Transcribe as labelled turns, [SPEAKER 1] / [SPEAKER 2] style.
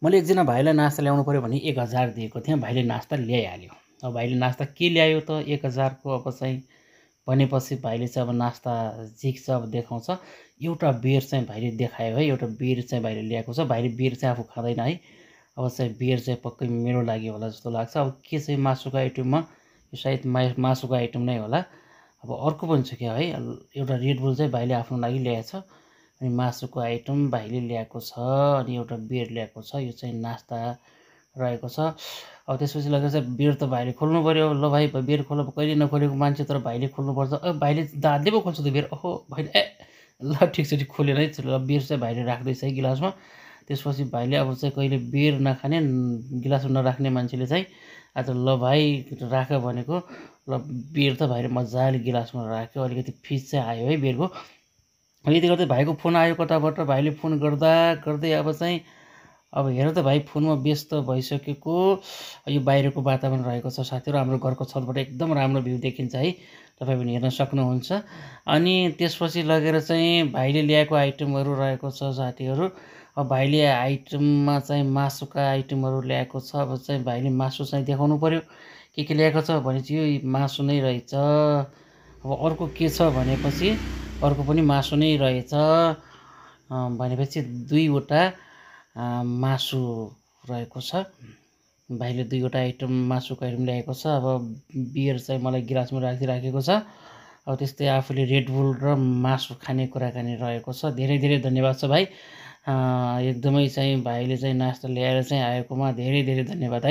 [SPEAKER 1] मैले एकजना भाइलाई नास्ता ल्याउनु पऱ्यो भने 1000 दिएको थिएँ, भाइले नास्ता ल्याइहाल्यो। अब भाइले नास्ता के ल्यायो त 1000 को अब चाहिँ भनेपछि भाइले चाहिँ अब नास्ता झिक्छ, अब देखाउँछ। एउटा बेर चाहिँ भाइले देखायो है, एउटा बेर चाहिँ भाइले ल्याएको छ। भाइले बेर चाहिँ आफू खाँदैन है। अब चाहिँ बेर चाहिँ पक्कै मेरो लागि होला जस्तो लाग्छ। अब के चाहिँ मासुको आइटममा यो सायद मासुको आइटम नै होला। अब अर्को पनि छ क्या है, एउटा रेड बुल चाहिँ भाइले आफ्नो लागि ल्याएछ। अनि मासुको आइटम भाइले ल्याएको छ, अनि एउटा बेर ल्याएको छ। यो चाहिँ नास्ता रहेको छ। अब त्यसपछि लगेर चाहिँ बेर त भाइले खोल्नु पऱ्यो। ल भाइ बेर खोल, कहिले नखोलेको मान्छे तर भाइले खोल्नुपर्छ। भाइले दाँतले पो खोल्छ त बेर। ओहो भाइले ल ठिक छ, खोलेर है ल बेर चाहिँ भाइले राख्दैछ है गिलासमा। त्यसपछि भाइले अब चाहिँ कहिले बेर नखाने गिलासमा नराख्ने मान्छेले चाहिँ आज ल भाइ राख भनेको, ल बेर त भाइले मजाले गिलासमा राख्यो। अलिकति फिस चाहिँ आयो है बेरको। यति गर्दै भाइको फोन आयो कताबाट। भाइले फोन गर्दा गर्दै अब हेर त भाइ फोनमा व्यस्त भइसकेको। यो बाहिरको वातावरण रहेको छ साथीहरू, हाम्रो घरको छतबाट एकदम राम्रो भ्यू देखिन्छ है, तपाईँ पनि हेर्न सक्नुहुन्छ। अनि त्यसपछि लगेर चाहिँ भाइले ल्याएको आइटमहरू रहेको छ साथीहरू। अब भाइले आइटममा चाहिँ मासुका आइटमहरू ल्याएको छ। अब चाहिँ भाइले मासु चाहिँ देखाउनु पऱ्यो के ल्याएको छ भनेपछि यो मासु नै रहेछ। अब अर्को के छ भनेपछि अर्को पनि मासु नै रहेछ। भनेपछि 2वटा मासु रहेको छ। भाइले 2वटा आइटम मासुको आइटम ल्याएको छ। अब बियर चाहिँ मलाई गिलासमा राखिराखेको छ। अब त्यस्तै आफूले रेड बुल र मासु खाने कुराकानी रहेको छ। धेरै धेरै धन्यवाद छ भाइ। एकदमै चाहिँ भाइले चाहिँ नास्ता ल्याएर चाहिँ आएकोमा धेरै धेरै धन्यवाद है।